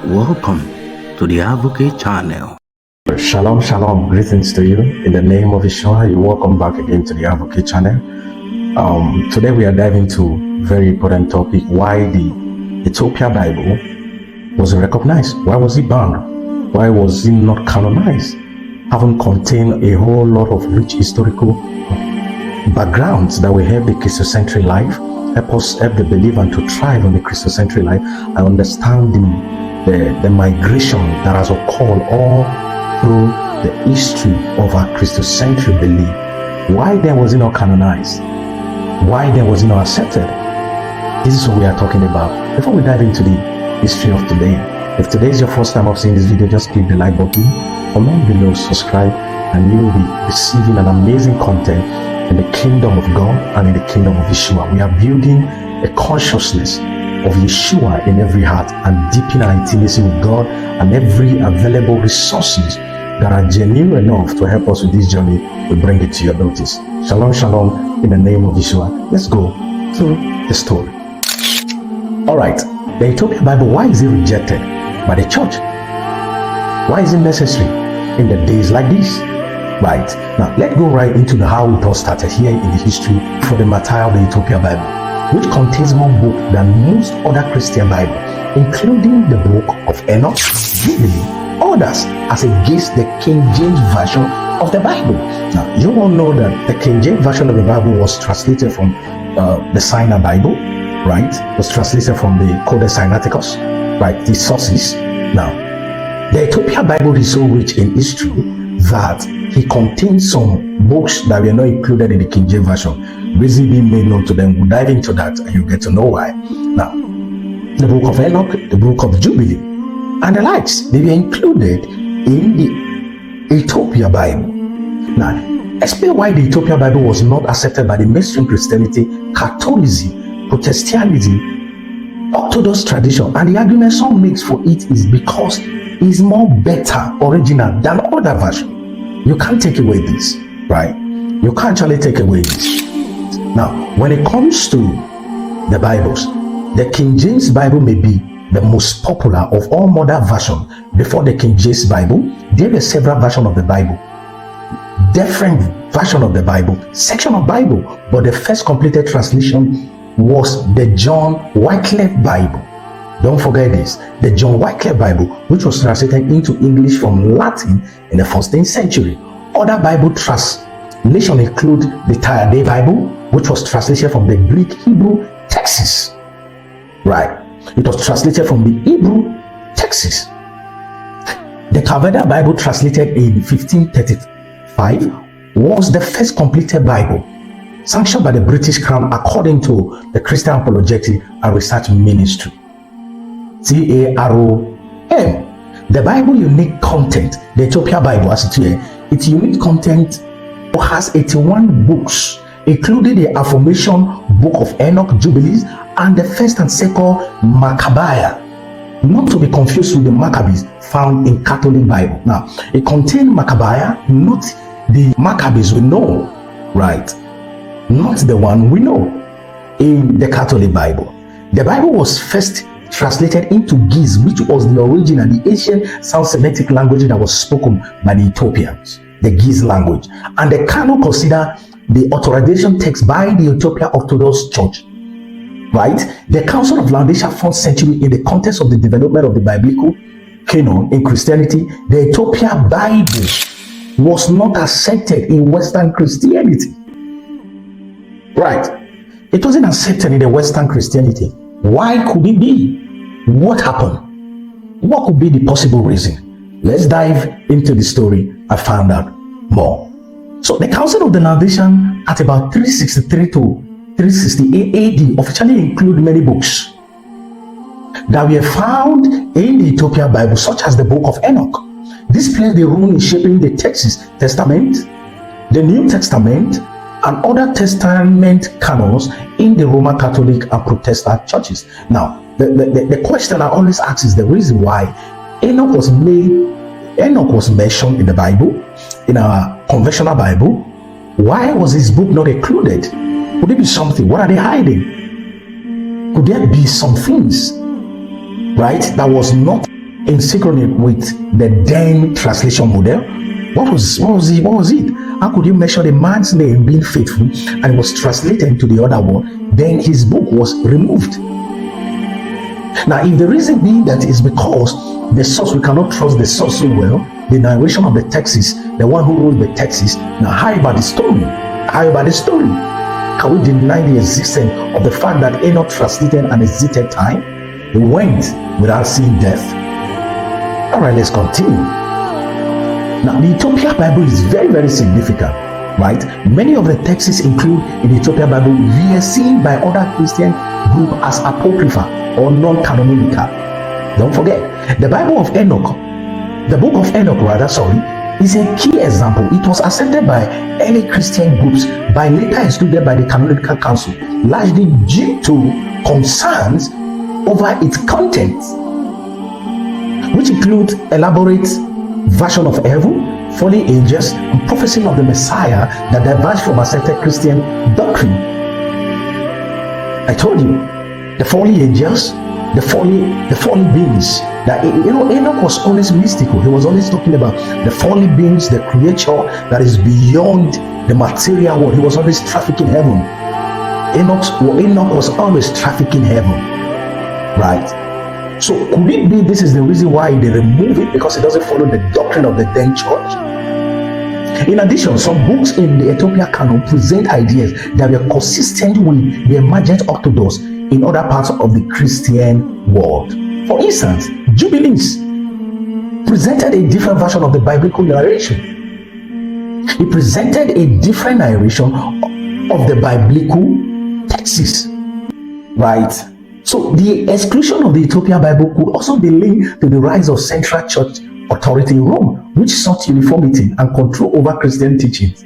Welcome to the Advocate channel. Shalom, shalom. Greetings to you. In the name of Yeshua, you're welcome back again to the Advocate channel. Today we are diving into a very important topic: why the Ethiopia Bible wasn't recognized. Why was it banned? Why was it not canonized? Having contained a whole lot of rich historical backgrounds that will help the Christocentric life, help the believer to thrive on the Christocentric life. I understand the migration that has occurred all through the history of our Christocentric belief. Why then was it not canonized? Why then was it not accepted? This is what we are talking about. Before we dive into the history of today, if today is your first time of seeing this video, just click the like button, comment below, subscribe, and you will be receiving an amazing content in the kingdom of God and in the kingdom of Yeshua. We are building a consciousness of Yeshua in every heart and deepening our intimacy with God and every available resources that are genuine enough to help us with this journey. We bring it to your notice. Shalom, shalom, in the name of Yeshua. Let's go to the story. All right, the Ethiopian Bible, why is it rejected by the church? Why is it necessary in the days like this? Right, now let's go right into how it all started here in the history for the matter of the Ethiopian Bible, which contains more book than most other Christian Bibles, including the book of Enoch, Jubilee, others as against the King James Version of the Bible. Now, you all know that the King James Version of the Bible was translated from the Sinai Bible, right? It was translated from the Codex Sinaiticus, right? The sources. Now, the Ethiopian Bible is so rich in history that it contains some books that were not included in the King James Version. Reason being made known to them. We'll dive into that and you'll get to know why. Now, the book of Enoch, the book of Jubilee, and the likes, they were included in the Ethiopian Bible. Now, explain why the Ethiopian Bible was not accepted by the mainstream Christianity, Catholicism, Protestantism, Orthodox tradition, and the argument some makes for it is because it's more better, original than other versions. You can't take away this, right? You can't actually take away this. Now, when it comes to the Bibles, the King James Bible may be the most popular of all modern versions. Before the King James Bible, there were several versions of the Bible, different versions of the Bible, section of Bible, but the first completed translation was the John Wycliffe Bible. Don't forget this, the John Wycliffe Bible, which was translated into English from Latin in the 14th century. Other Bible translations include the Tayade Bible, which was translated from the Greek Hebrew texts. Right, it was translated from the Hebrew texts. The Tayade Bible, translated in 1535, was the first completed Bible sanctioned by the British Crown according to the Christian Apologetic and Research Ministry. CAROM. The Bible unique content, the Ethiopia Bible as it is, its unique content has 81 books, including the Affirmation Book of Enoch, Jubilees, and the first and second Maccabees, not to be confused with the Maccabees found in Catholic Bible. Now, it contains Maccabees, not the Maccabees we know, right? Not the one we know in the Catholic Bible. The Bible was first translated into Ge'ez, which was the original, the ancient South Semitic language that was spoken by the Ethiopians, the Ge'ez language. And the canon consider the authorization text by the Ethiopian Orthodox Church, right? The Council of Laodicea, 4th century, in the context of the development of the biblical canon in Christianity, the Ethiopian Bible was not accepted in Western Christianity, right? It wasn't accepted in the Western Christianity. Why could it be? What happened? What could be the possible reason? Let's dive into the story and find out more. So the Council of the Laodicean at about 363 to 368 AD officially include many books that were found in the Ethiopian Bible, such as the Book of Enoch. This plays the role in shaping the Testament, the New Testament, and other Testament canons in the Roman Catholic and Protestant churches. Now, the question I always ask is the reason why Enoch was mentioned in the Bible, in our conventional Bible. Why was his book not included? Could it be something? What are they hiding? Could there be some things, right, that was not in synchrony with the then translation model. What was it? How could you measure a man's name being faithful and it was translated into the other one? Then his book was removed. Now, if the reason being that is because the source, we cannot trust the source so well, the narration of the text is the one who wrote the text is. Now, how about the story? Can we deny the existence of the fact that Enoch translated and exited time? He went without seeing death. All right, let's continue. Now, the Ethiopian Bible is very, very significant, right? Many of the texts included in the Ethiopian Bible were seen by other Christian groups as apocrypha or non-canonical. Don't forget, the Bible of Enoch, the book of Enoch, is a key example. It was accepted by early Christian groups, but later excluded by the Canonical Council, largely due to concerns over its content, which include elaborate version of heaven, fallen angels, and prophecy of the Messiah that diverge from accepted Christian doctrine. I told you, the fallen angels, the fallen beings. That Enoch was always mystical. He was always talking about the fallen beings, the creature that is beyond the material world. He was always trafficking heaven. Enoch was always trafficking heaven, right? So could it be this is the reason why they remove it, because it doesn't follow the doctrine of the then church? In addition, some books in the Ethiopian canon present ideas that were consistent with the emergent Orthodox in other parts of the Christian world. For instance, Jubilees presented a different version of the biblical narration. It presented a different narration of the biblical texts, right? So the exclusion of the Ethiopian Bible could also be linked to the rise of Central Church authority in Rome, which sought uniformity and control over Christian teachings.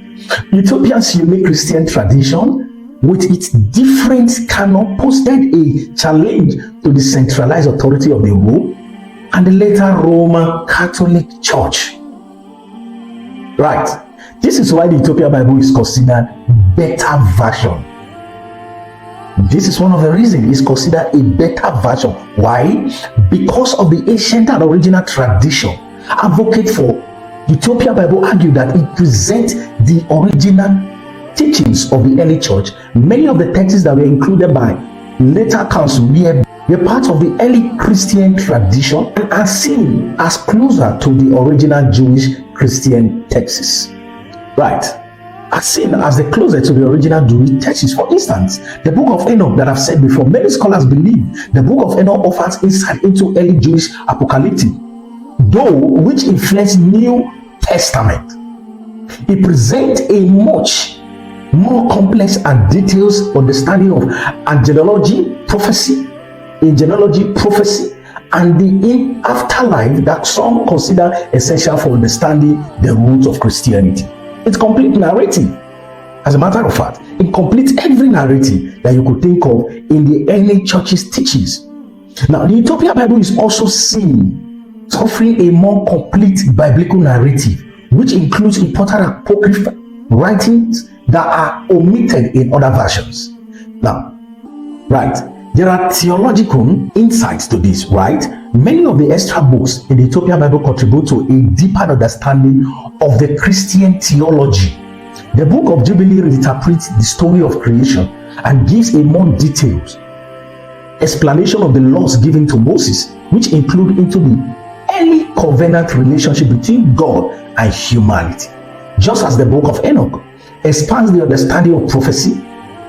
Ethiopia's unique Christian tradition, with its different canon, posted a challenge to the centralized authority of the Rome and the later Roman Catholic Church. Right. This is why the Ethiopian Bible is considered better version. This is one of the reasons it's considered a better version. Why? Because of the ancient and original tradition. Advocates for the Ethiopian Bible argue that it presents the original teachings of the early church. Many of the texts that were included by later council were part of the early Christian tradition and are seen as closer to the original Jewish Christian texts. Right. Are seen as the closer to the original Jewish texts. For instance, the book of Enoch that I've said before, many scholars believe the book of Enoch offers insight into early Jewish apocalyptic, though which influenced New Testament. It presents a much more complex and detailed understanding of angelology, prophecy, and the afterlife that some consider essential for understanding the roots of Christianity. It's complete narrative. As a matter of fact, it completes every narrative that you could think of in the early church's teachings. Now, the Ethiopian Bible is also seen as offering a more complete biblical narrative, which includes important apocryphal writings that are omitted in other versions. Now, right, there are theological insights to this, right? Many of the extra books in the Ethiopian Bible contribute to a deeper understanding of the Christian theology. The book of Jubilee interprets the story of creation and gives a more detailed explanation of the laws given to Moses, which include into the early covenant relationship between God and humanity. Just as the book of Enoch expands the understanding of prophecy,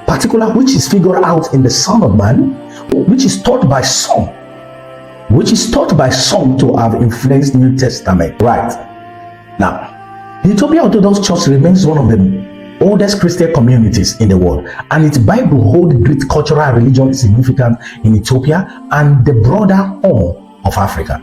particular which is figured out in the Son of Man, which is taught by some to have influenced New Testament. Right. Now, the Ethiopian Orthodox Church remains one of the oldest Christian communities in the world, and its Bible holds great cultural and religious significance in Ethiopia and the broader whole of Africa.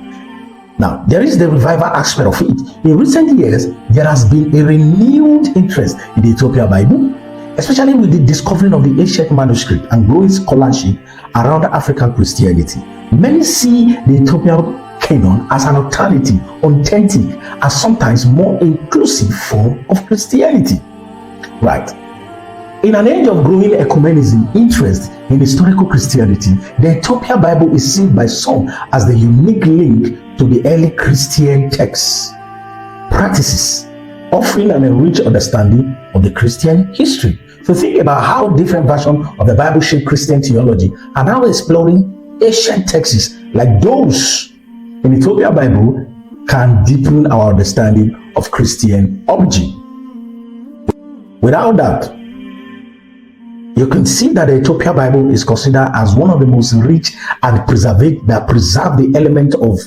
Now, there is the revival aspect of it. In recent years, there has been a renewed interest in the Ethiopian Bible, especially with the discovering of the ancient manuscript and growing scholarship around African Christianity. Many see the Ethiopian canon as an alternative, authentic, and sometimes more inclusive form of Christianity. Right. In an age of growing ecumenism, interest in historical Christianity, the Ethiopia Bible is seen by some as the unique link to the early Christian texts, practices, offering an enriched understanding of the Christian history. So think about how different versions of the Bible shape Christian theology and how exploring ancient texts like those in Ethiopia Bible can deepen our understanding of Christian origin. Without that, you can see that the Ethiopia Bible is considered as one of the most rich and preserve the element of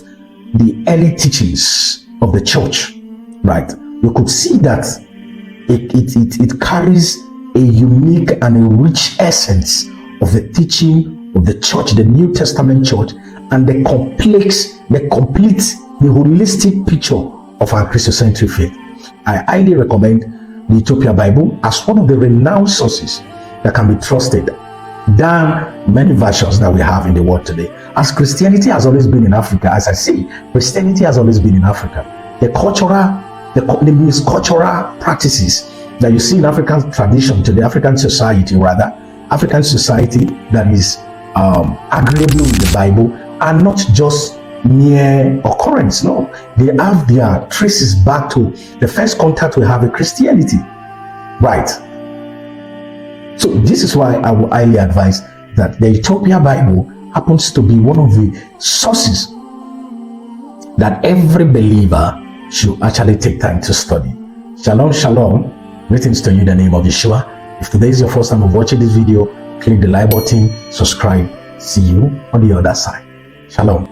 the early teachings of the church, right? You could see that it carries a unique and a rich essence of the teaching of the church, the New Testament church, and the holistic picture of our Christocentric faith. I highly recommend the Ethiopia Bible as one of the renowned sources that can be trusted than many versions that we have in the world today. As Christianity has always been in Africa, as I see, Christianity has always been in Africa. The most cultural practices that you see in African tradition today, African society that is agreeable in the Bible, are not just mere occurrence. No, they have their traces back to the first contact we have with Christianity, right? So this is why I would highly advise that the Ethiopia Bible happens to be one of the sources that every believer should actually take time to study. Shalom, shalom. Greetings to you in the name of Yeshua. If today is your first time of watching this video, click the like button, subscribe. See you on the other side. Shalom.